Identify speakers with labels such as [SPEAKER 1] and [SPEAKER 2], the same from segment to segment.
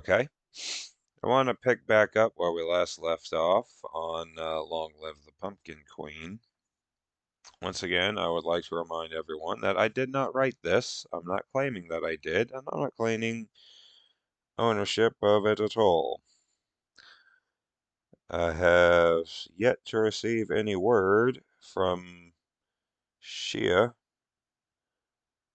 [SPEAKER 1] Okay. I want to pick back up where we last left off on Long Live the Pumpkin Queen. Once again, I would like to remind everyone that I did not write this. I'm not claiming that I did, and I'm not claiming ownership of it at all. I have yet to receive any word from Shea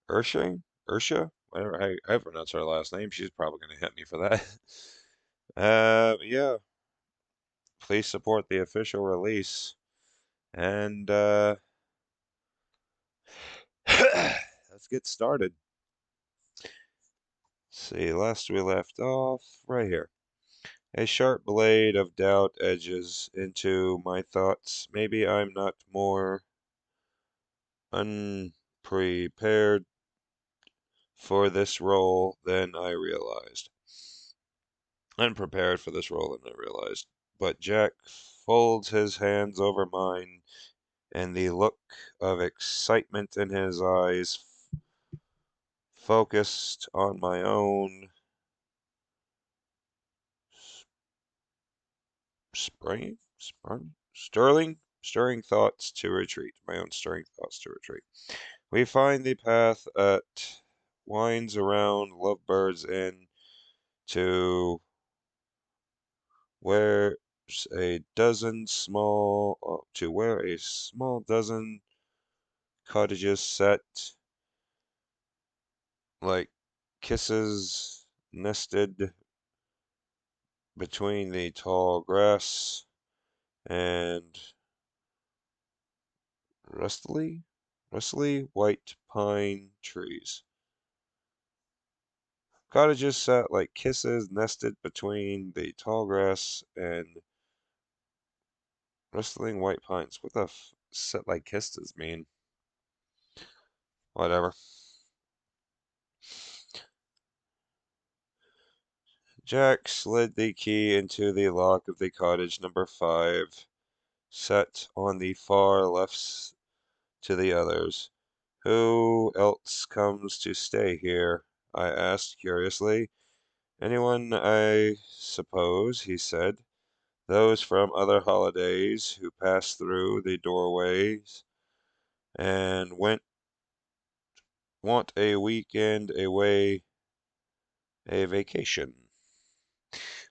[SPEAKER 1] Ernshaw, whatever I pronounce her last name. She's probably going to hit me for that. Yeah, please support the official release. And let's get started. See, last we left off right here. A sharp blade of doubt edges into my thoughts. Maybe I'm not more unprepared for this role than I realized. Unprepared for this role than I realized. But Jack folds his hands over mine, and the look of excitement in his eyes focused on my own stirring thoughts to retreat. My own stirring thoughts to retreat. We find the path at winds around Lovebirds Inn to where where a small dozen cottages set like kisses nested between the tall grass and rustly white pine trees. Cottages sat like kisses nested between the tall grass and rustling white pines. What the set like kisses mean? Whatever. Jack slid the key into the lock of the cottage number 5, set on the far left to the others. Who else comes to stay here? I asked curiously. Anyone, I suppose, he said. Those from other holidays who passed through the doorways and want a weekend away, a vacation.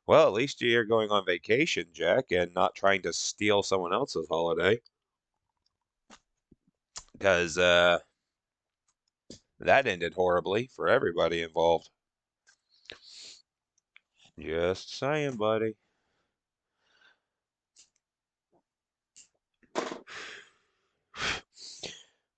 [SPEAKER 1] Well, at least you're going on vacation, Jack, and not trying to steal someone else's holiday, because that ended horribly for everybody involved. Just saying, buddy.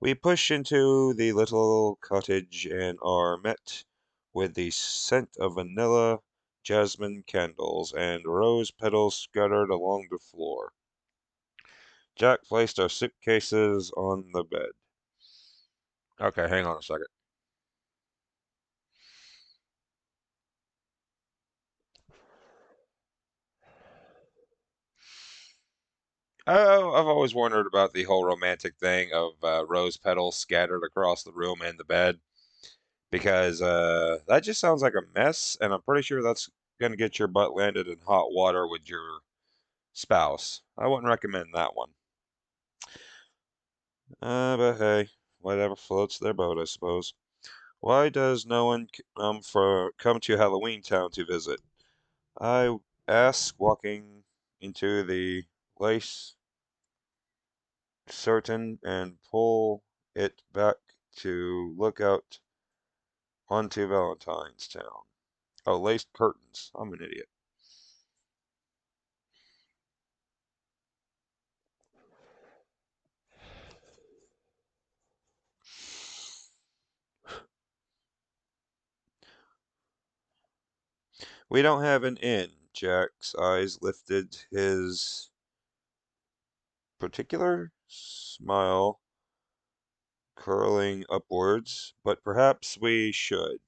[SPEAKER 1] We push into the little cottage and are met with the scent of vanilla, jasmine candles, and rose petals scattered along the floor. Jack placed our suitcases on the bed. Okay, hang on a second. Oh, I've always wondered about the whole romantic thing of rose petals scattered across the room and the bed because that just sounds like a mess, and I'm pretty sure that's going to get your butt landed in hot water with your spouse. I wouldn't recommend that one. But hey, whatever floats their boat, I suppose. Why does no one come to Halloween Town to visit? I ask, walking into the lace curtain and pull it back to look out onto Valentine's Town. Oh, laced curtains. I'm an idiot. We don't have an inn. Jack's eyes lifted his particular smile curling upwards, but perhaps we should.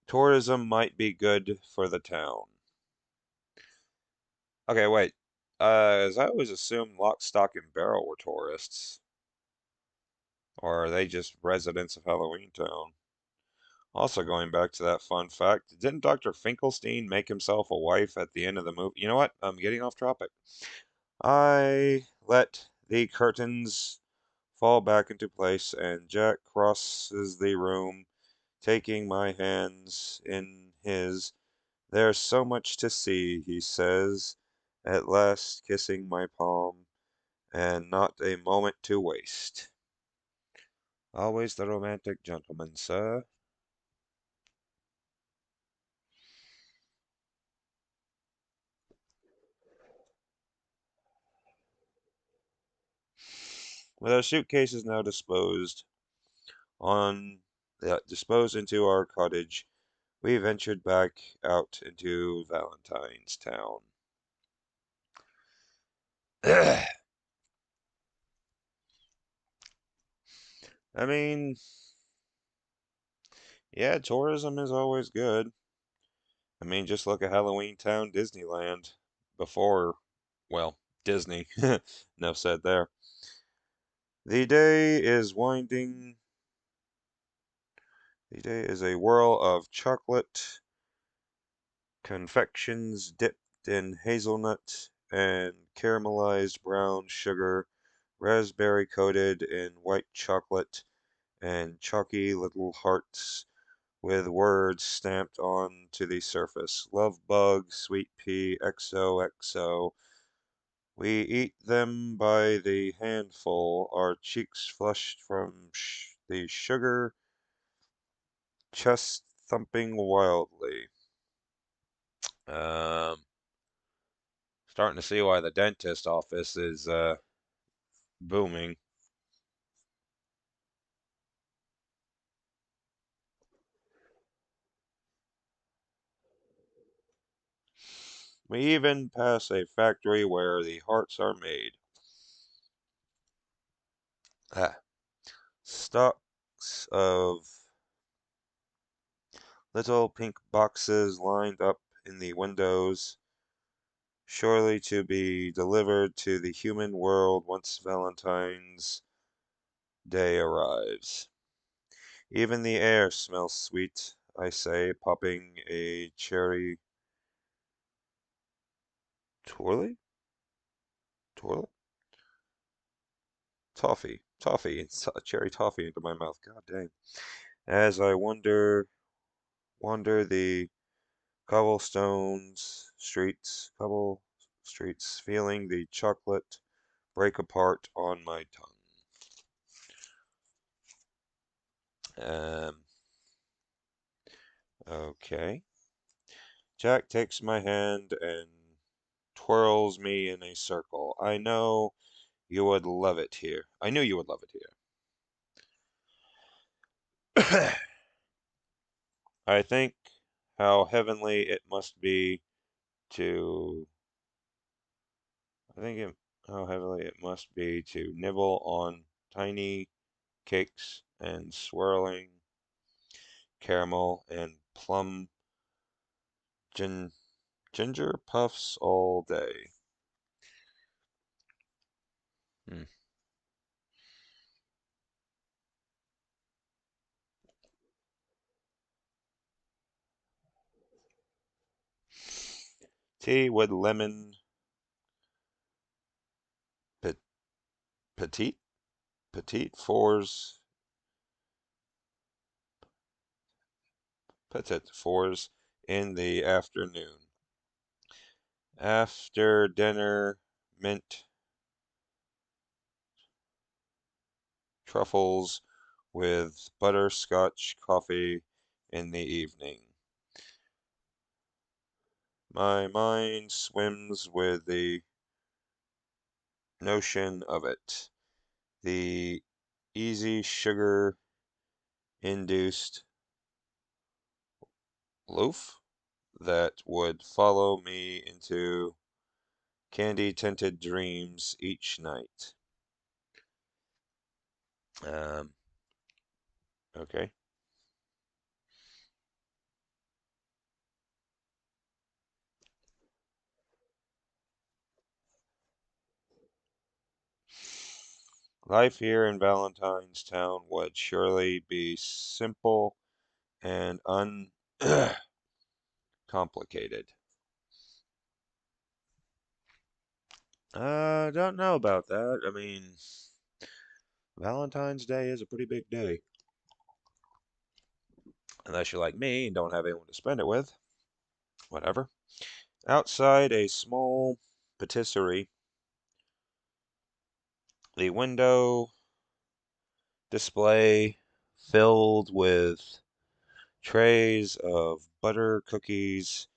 [SPEAKER 1] Tourism might be good for the town. Okay, wait. As I always assumed Lock, Stock, and Barrel were tourists. Or are they just residents of Halloween Town? Also, going back to that fun fact, didn't Dr. Finkelstein make himself a wife at the end of the movie? You know what? I'm getting off topic. I let the curtains fall back into place, and Jack crosses the room, taking my hands in his. There's so much to see, he says, at last kissing my palm, and not a moment to waste. Always the romantic gentleman, sir. With our suitcases now on disposed into our cottage, we ventured back out into Valentine's Town. I mean, yeah, tourism is always good. I mean, just look at Halloween Town, Disneyland. Before, well, Disney. Enough said there. The day is winding. The day is a whirl of chocolate confections dipped in hazelnut and caramelized brown sugar, raspberry coated in white chocolate, and chalky little hearts with words stamped on to the surface. Love bug, sweet pea, XOXO. We eat them by the handful, our cheeks flushed from the sugar, chest thumping wildly. Um, Starting to see why the dentist office is booming. We even pass a factory where the hearts are made. Ah, stocks of little pink boxes lined up in the windows, surely to be delivered to the human world once Valentine's Day arrives. Even the air smells sweet, I say, popping a cherry twirly? Twirly? Toffee, it's a cherry toffee into my mouth. God dang. As I wander the cobble streets, feeling the chocolate break apart on my tongue. Okay. Jack takes my hand and twirls me in a circle. I know you would love it here. I knew you would love it here. I think how heavenly it must be to. I think how heavenly it must be to nibble on tiny cakes and swirling caramel and plum gin, ginger puffs all day. Hmm. Tea with lemon pe- petite petite fours in the afternoon. After dinner, mint truffles with butterscotch coffee in the evening. My mind swims with the notion of it. The easy sugar induced loaf that would follow me into candy tinted dreams each night. Um, okay. Life here in Valentine's Town would surely be simple and uncomplicated. Don't know about that. I mean, Valentine's Day is a pretty big day. Unless you're like me and don't have anyone to spend it with. Whatever. Outside a small patisserie, the window display filled with trays of butter cookies,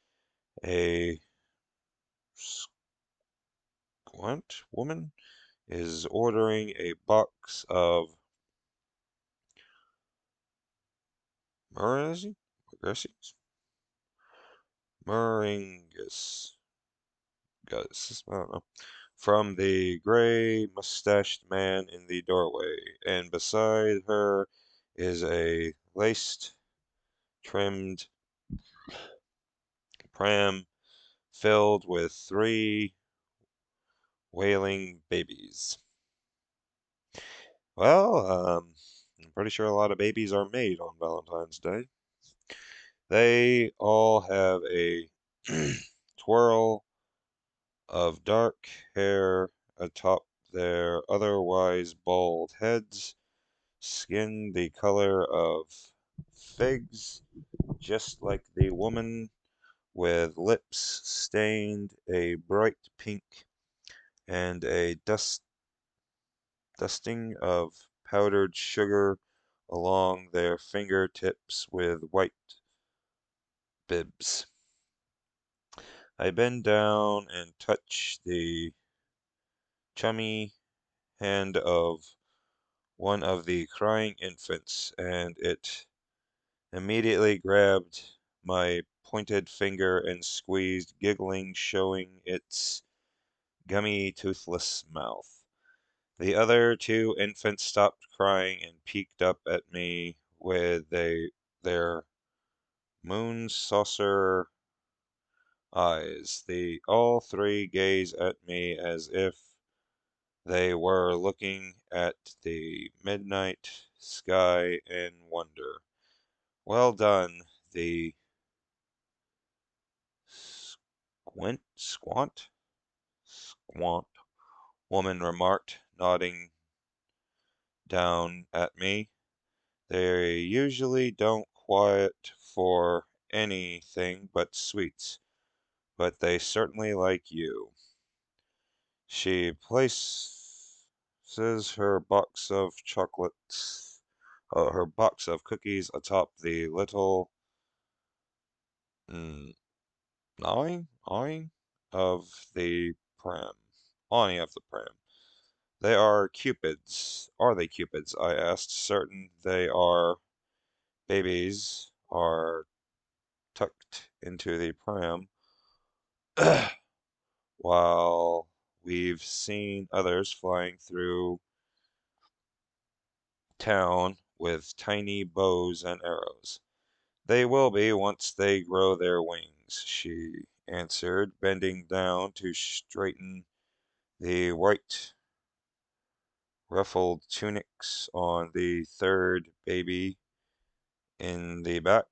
[SPEAKER 1] a squint woman is ordering a box of meringues, meringues, guys, I don't know, from the gray mustached man in the doorway, and beside her is a laced, trimmed pram filled with three wailing babies. Well, I'm pretty sure a lot of babies are made on Valentine's Day. They all have a twirl of dark hair atop their otherwise bald heads, skin the color of figs, just like the woman, with lips stained a bright pink and a dusting of powdered sugar along their fingertips with white bibs. I bend down and touch the chummy hand of one of the crying infants, and it immediately grabbed my pointed finger and squeezed, giggling, showing its gummy, toothless mouth. The other two infants stopped crying and peeked up at me with their moon saucer eyes. All three gaze at me as if they were looking at the midnight sky in wonder. Well done, the squant woman remarked, nodding down at me. They usually don't quiet for anything but sweets, but they certainly like you. She places her box of cookies atop the little mm, awning of the pram. Awning of the pram. They are cupids. Are they cupids? I asked, certain they are. Babies are tucked into the pram, while we've seen others flying through town with tiny bows and arrows. They will be once they grow their wings, she answered, bending down to straighten the white ruffled tunics on the third baby in the back.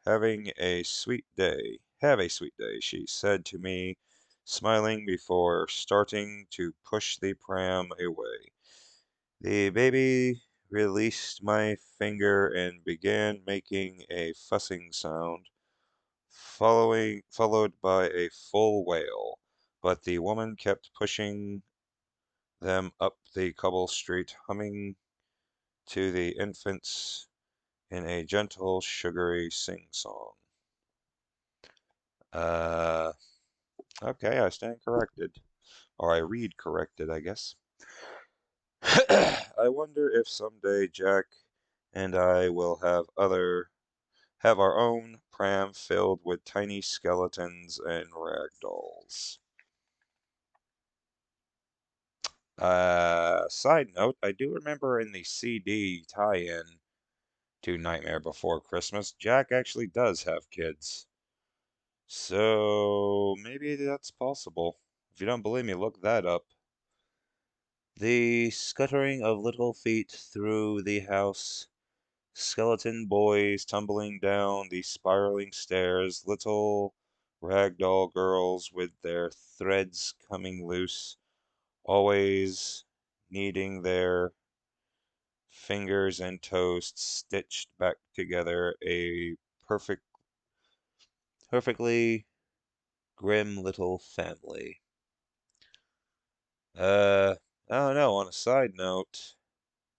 [SPEAKER 1] Having a sweet day. Have a sweet day, she said to me, smiling before starting to push the pram away. The baby released my finger and began making a fussing sound, followed by a full wail, but the woman kept pushing them up the cobble street, humming to the infants in a gentle, sugary sing-song. Uh, okay, I stand corrected. Or I read corrected, I guess. I wonder if someday Jack and I will have our own pram filled with tiny skeletons and rag dolls. Side note, I do remember in the CD tie-in to Nightmare Before Christmas, Jack actually does have kids. So maybe that's possible. If you don't believe me, look that up. The scuttering of little feet through the house skeleton boys tumbling down the spiraling stairs, little ragdoll girls with their threads coming loose, always needing their fingers and toes stitched back together, a perfectly grim little family. I don't know, on a side note,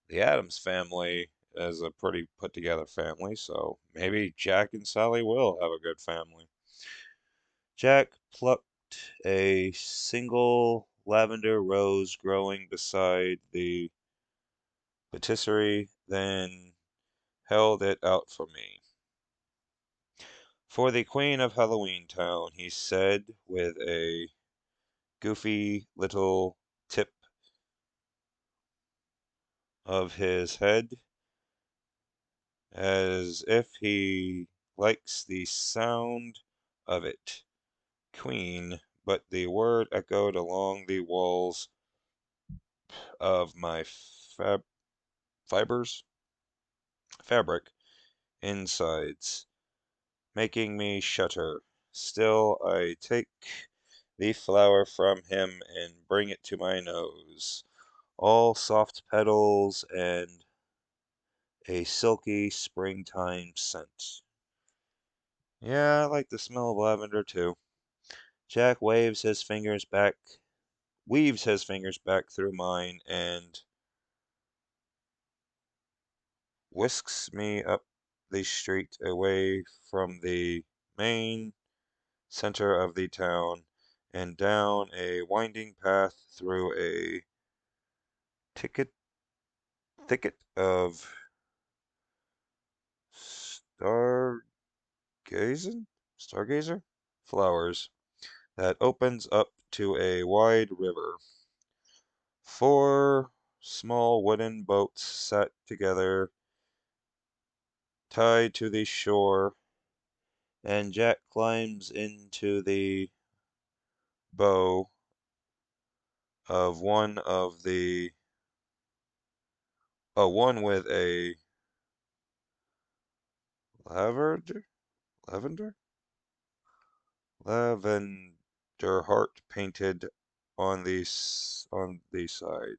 [SPEAKER 1] the Addams family is a pretty put together family, so maybe Jack and Sally will have a good family. Jack plucked a single lavender rose growing beside the patisserie, then held it out for me. For the Queen of Halloween Town, he said with a goofy little tip of his head, as if he likes the sound of it. Queen, but the word echoed along the walls of my fibers, fabric insides, making me shudder. Still, I take the flower from him and bring it to my nose, all soft petals and a silky springtime scent. Yeah, I like the smell of lavender too. Jack weaves his fingers back through mine and whisks me up the street away from the main center of the town and down a winding path through a thicket, thicket of stargazing, stargazer flowers that opens up to a wide river. Four small wooden boats sat together, tied to the shore, and Jack climbs into the bow of one with a lavender, lavender, lavender heart painted on the side.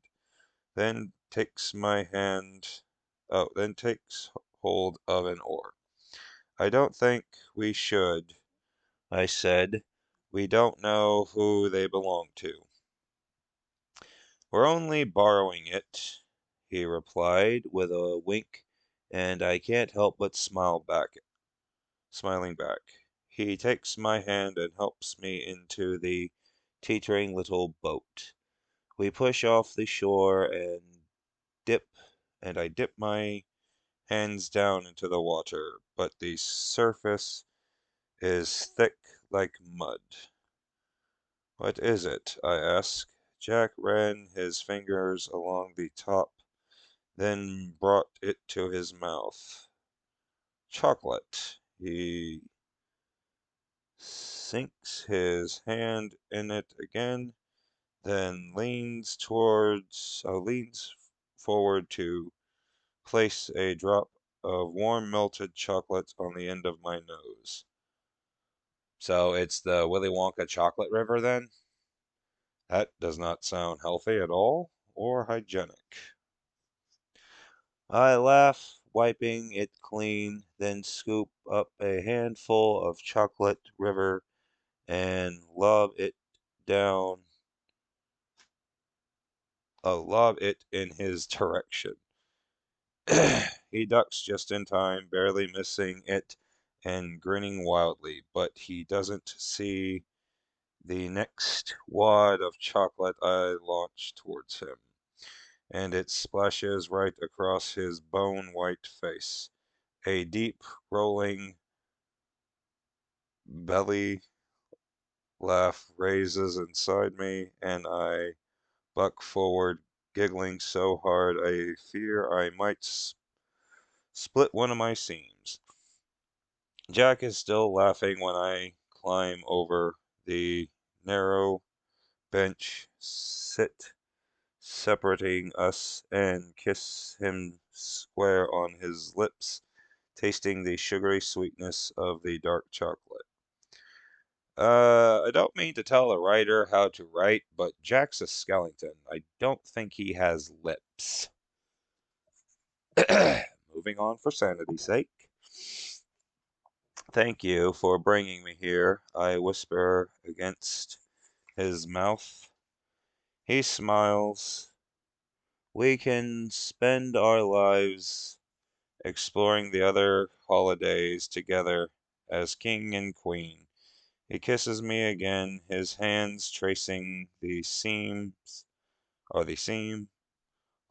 [SPEAKER 1] Then takes my hand, then takes hold of an oar. I don't think we should, I said. We don't know who they belong to. We're only borrowing it, he replied with a wink, and I can't help but smiling back. He takes my hand and helps me into the teetering little boat. We push off the shore dip, and I dip my hands down into the water, but the surface is thick like mud. What is it? I asked. Jack ran his fingers along the top, then brought it to his mouth. Chocolate. He sinks his hand in it again, then leans forward to place a drop of warm melted chocolate on the end of my nose. So it's the Willy Wonka chocolate river then? That does not sound healthy at all or hygienic. I laugh, wiping it clean, then scoop up a handful of chocolate river and down, lob it in his direction. He ducks just in time, barely missing it and grinning wildly, but he doesn't see the next wad of chocolate I launch towards him, and it splashes right across his bone-white face. A deep, rolling belly laugh raises inside me, and I buck forward, giggling so hard I fear I might split one of my seams. Jack is still laughing when I climb over the narrow bench, sit separating us and kiss him square on his lips, tasting the sugary sweetness of the dark chocolate. I don't mean to tell a writer how to write, but Jack's a skeleton. I don't think he has lips. Moving on for sanity's sake. Thank you for bringing me here, I whisper against his mouth. He smiles. We can spend our lives exploring the other holidays together as king and queen. He kisses me again, his hands tracing the seam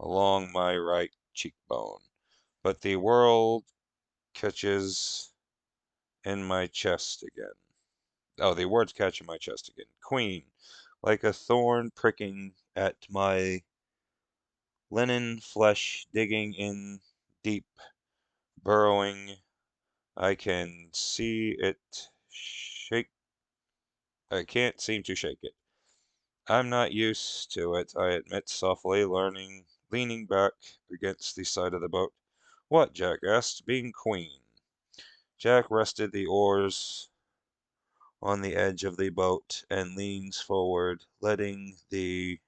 [SPEAKER 1] along my right cheekbone. But the world catches in my chest again. Oh, the words catch in my chest again. Queen, like a thorn pricking at my linen flesh, digging in deep, burrowing. I can see it shake. I can't seem to shake it. I'm not used to it, I admit softly, leaning back against the side of the boat. What? Jack asked. Being queen. Jack rested the oars on the edge of the boat and leans forward, letting the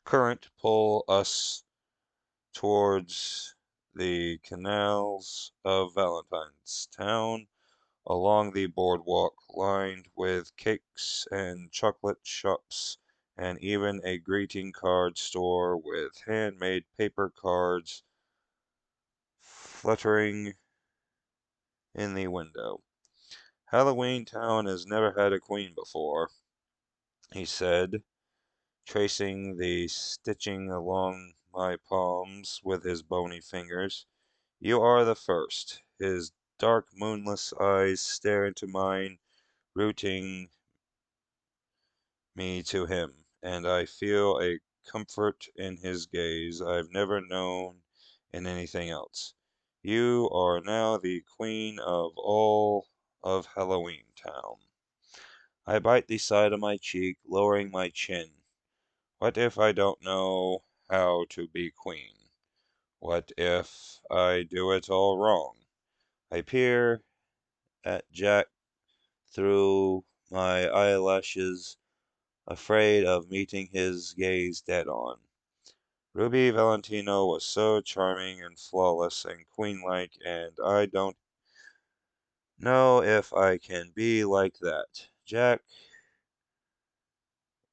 [SPEAKER 1] current pull us towards the canals of Valentine's Town, along the boardwalk lined with cakes and chocolate shops, and even a greeting card store with handmade paper cards fluttering in the window. Halloween Town has never had a queen before, he said, tracing the stitching along my palms with his bony fingers. You are the first. His dark, moonless eyes stare into mine, rooting me to him, and I feel a comfort in his gaze I've never known in anything else. You are now the queen of all of Halloween Town. I bite the side of my cheek, lowering my chin. What if I don't know how to be queen? What if I do it all wrong? I peer at Jack through my eyelashes, afraid of meeting his gaze dead on. Ruby Valentino was so charming and flawless and queen-like, and I don't know if I can be like that. Jack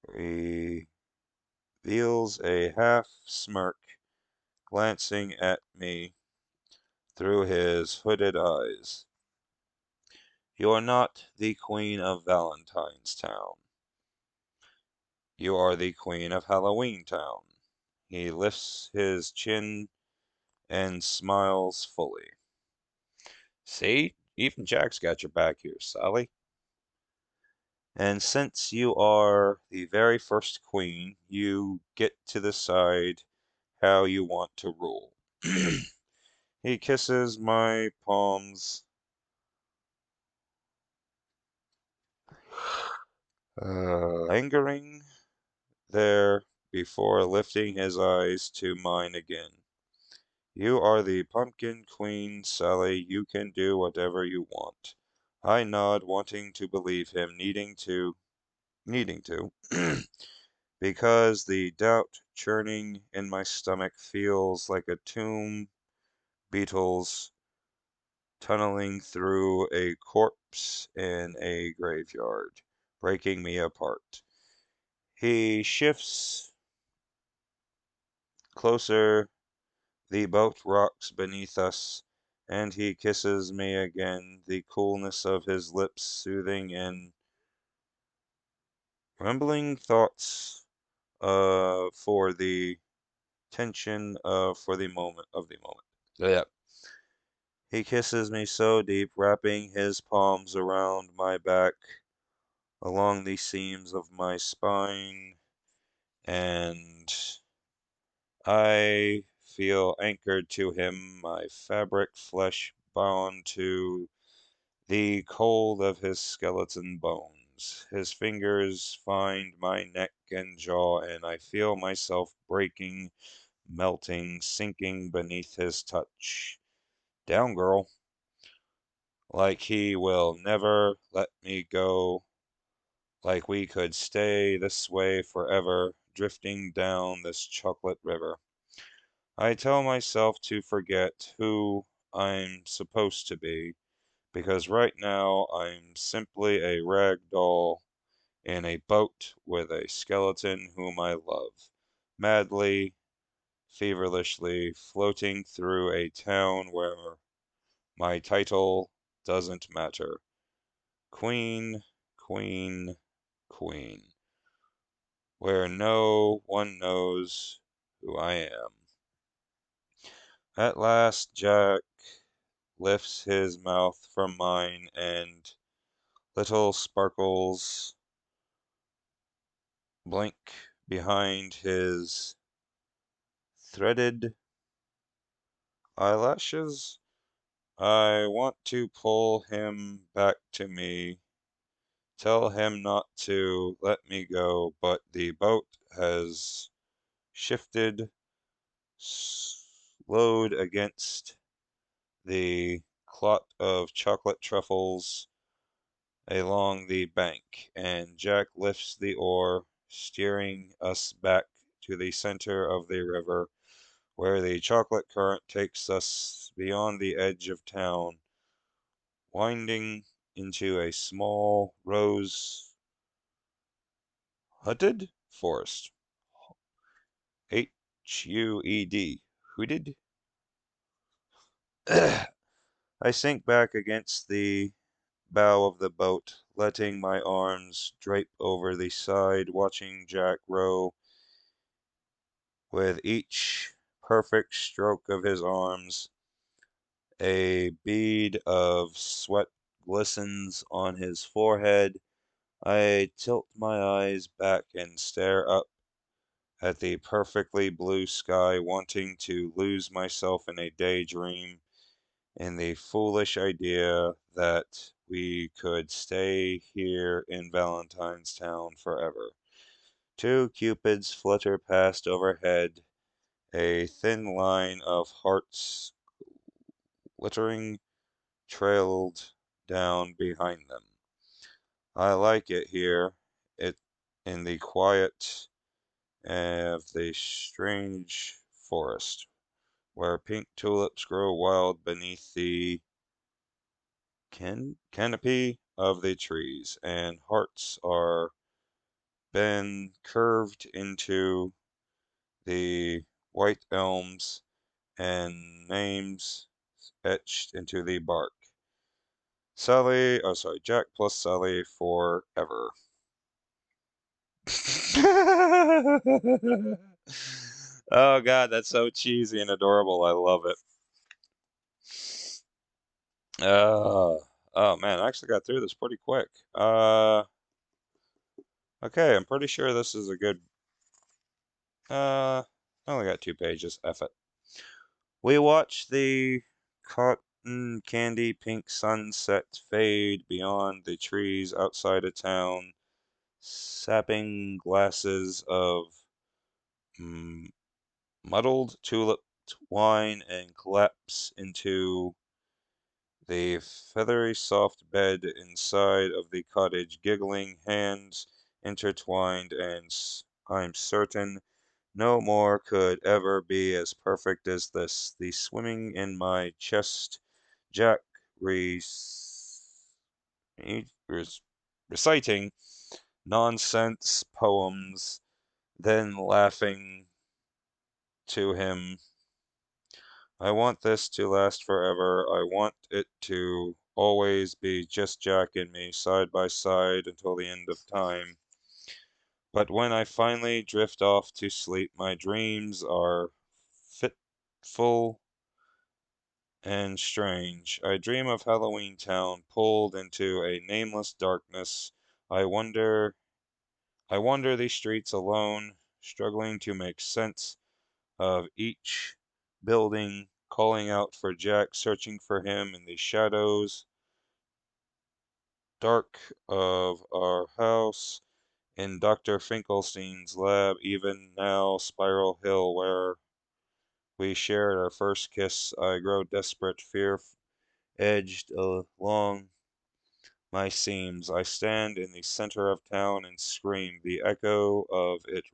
[SPEAKER 1] reveals a half smirk, glancing at me through his hooded eyes. You're not the queen of Valentine's Town. You are the queen of Halloween Town. He lifts his chin and smiles fully. See, even Jack's got your back here, Sally. And since you are the very first queen, you get to decide how you want to rule. He kisses my palms, lingering there before lifting his eyes to mine again. You are the pumpkin queen, Sally. You can do whatever you want. I nod, wanting to believe him, needing to, because the doubt churning in my stomach feels like a tomb beetles tunneling through a corpse in a graveyard, breaking me apart. He shifts closer, the boat rocks beneath us, and he kisses me again, the coolness of his lips soothing and rumbling thoughts for the tension for the moment. Yeah. He kisses me so deep, wrapping his palms around my back, along the seams of my spine, and I feel anchored to him, my fabric flesh bound to the cold of his skeleton bones. arms. His fingers find my neck and jaw, and I feel myself breaking, melting, sinking beneath his touch. Down, girl. Like he will never let me go, like we could stay this way forever, drifting down this chocolate river. I tell myself to forget who I'm supposed to be, because right now I'm simply a rag doll in a boat with a skeleton whom I love, madly, feverishly floating through a town where my title doesn't matter. Queen, queen, queen, where no one knows who I am. At last, Jack lifts his mouth from mine, and little sparkles blink behind his threaded eyelashes. I want to pull him back to me, tell him not to let me go, but the boat has shifted, slowed against the clot of chocolate truffles along the bank, and Jack lifts the oar, steering us back to the center of the river, where the chocolate current takes us beyond the edge of town, winding into a small rose-hutted forest. H-U-E-D. Hooded? I sink back against the bow of the boat, letting my arms drape over the side, watching Jack row with each perfect stroke of his arms. A bead of sweat glistens on his forehead. I tilt my eyes back and stare up at the perfectly blue sky, wanting to lose myself in a daydream, in the foolish idea that we could stay here in Valentine's Town forever. Two cupids flutter past overhead, a thin line of hearts glittering trailed down behind them. I like it here, it in the quiet of the strange forest, where pink tulips grow wild beneath the canopy of the trees, and hearts are been curved into the white elms and names etched into the bark. Jack plus Sally forever. Oh God, that's so cheesy and adorable. I love it. Oh man, I actually got through this pretty quick. Okay, I'm pretty sure this is a good. I only got 2 pages. F it. We watch the cotton candy pink sunset fade beyond the trees outside of town, sapping glasses of mm, muddled tulip wine and collapse into the feathery soft bed inside of the cottage, giggling hands intertwined, and I'm certain no more could ever be as perfect as this. The swimming in my chest, Jack re- reciting nonsense poems, then laughing to him. I want this to last forever. I want it to always be just Jack and me, side by side, until the end of time. But when I finally drift off to sleep, my dreams are fitful and strange. I dream of Halloween Town, pulled into a nameless darkness. I wander I wander the streets alone, struggling to make sense of each building, calling out for Jack, searching for him in the shadows dark of our house, in Dr. Finkelstein's lab, even now Spiral Hill, where we shared our first kiss, I grow desperate, fear edged along my seams. I stand in the center of town and scream, the echo of it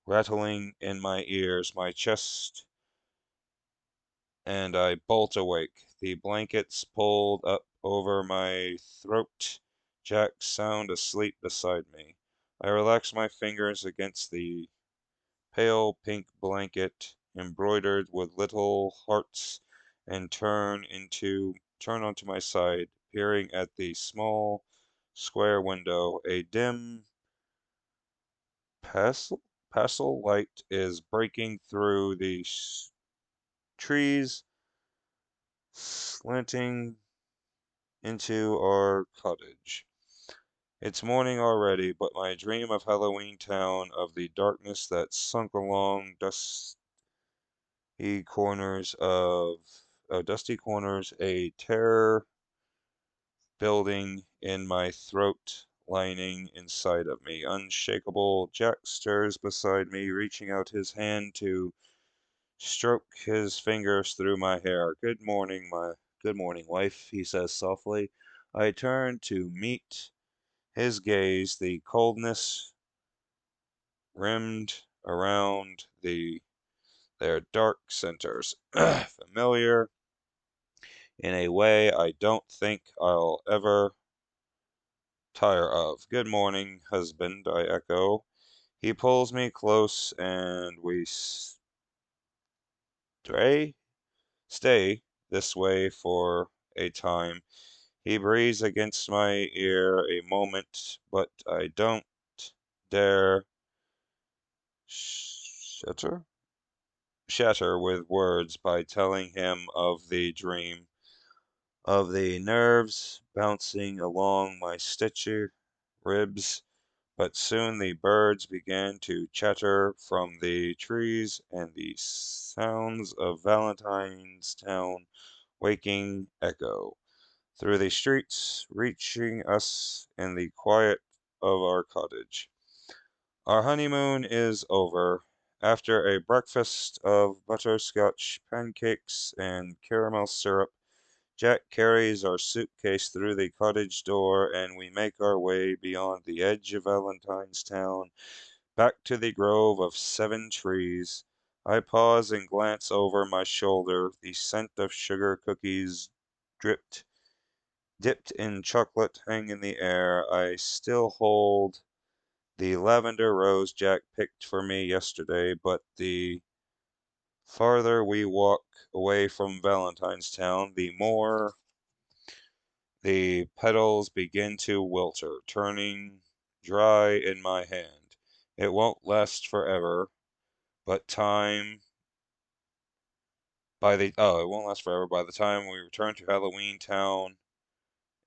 [SPEAKER 1] rattling in my ears, my chest, and I bolt awake, the blankets pulled up over my throat, Jack sound asleep beside me. I relax my fingers against the pale pink blanket embroidered with little hearts and turn onto my side, peering at the small square window. A dim pastel, pastel light is breaking through the trees, slanting into our cottage. It's morning already, but my dream of Halloween Town, of the darkness that sunk along corners of dusty corners, a terror building in my throat lining inside of me. Unshakable, Jack stirs beside me, reaching out his hand to stroke his fingers through my hair. Good morning, wife, he says softly. I turn to meet his gaze, the coldness rimmed around their dark centers. Familiar in a way I don't think I'll ever tire of. Good morning, husband, I echo. He pulls me close and we stray, stay this way for a time. He breathes against my ear a moment, but I don't dare shatter, shatter with words by telling him of the dream, of the nerves bouncing along my stitchy ribs. But soon the birds began to chatter from the trees, and the sounds of Valentine's Town waking echo through the streets, reaching us in the quiet of our cottage. Our honeymoon is over. After a breakfast of butterscotch pancakes and caramel syrup, Jack carries our suitcase through the cottage door, and we make our way beyond the edge of Valentine's Town, back to the grove of 7 trees. I pause and glance over my shoulder. The scent of sugar cookies dipped in chocolate hang in the air. I still hold the lavender rose Jack picked for me yesterday, but the farther we walk away from Valentine's Town, the more the petals begin to wilter, turning dry in my hand. It won't last forever, but it won't last forever. By the time we return to Halloween Town,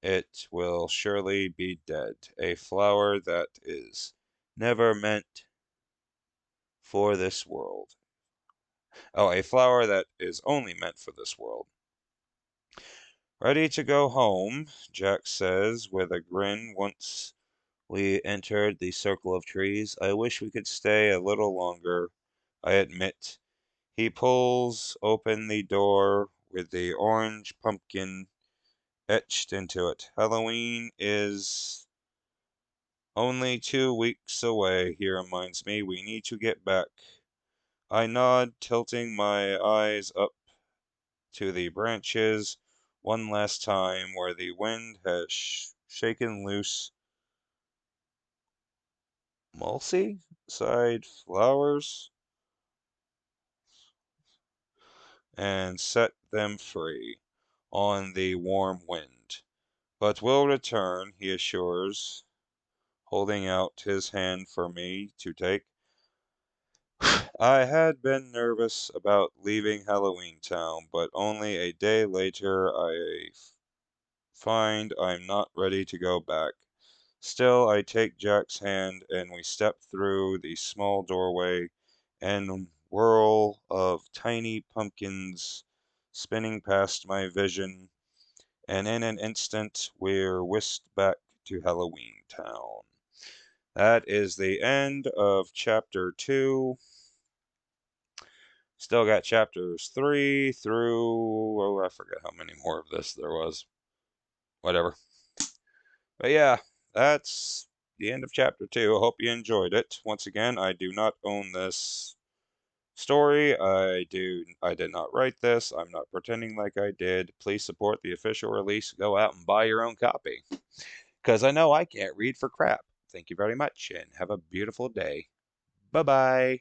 [SPEAKER 1] it will surely be dead. A flower that is never meant for this world. Oh, a flower that is only meant for this world. Ready to go home, Jack says with a grin once we entered the circle of trees. I wish we could stay a little longer, I admit. He pulls open the door with the orange pumpkin etched into it. Halloween is only 2 weeks away, he reminds me. We need to get back. I nod, tilting my eyes up to the branches one last time where the wind has shaken loose mulsy side flowers and set them free on the warm wind. But we'll return, he assures, holding out his hand for me to take. I had been nervous about leaving Halloween Town, but only a day later I find I'm not ready to go back. Still, I take Jack's hand and we step through the small doorway and whirl of tiny pumpkins spinning past my vision and in an instant we're whisked back to Halloween Town. That is the end of chapter 2. Still got chapters 3 through, oh, I forget how many more of this there was. Whatever. But yeah, that's the end of chapter 2. I hope you enjoyed it. Once again, I do not own this story. I did not write this. I'm not pretending like I did. Please support the official release. Go out and buy your own copy. Because I know I can't read for crap. Thank you very much and have a beautiful day. Bye-bye.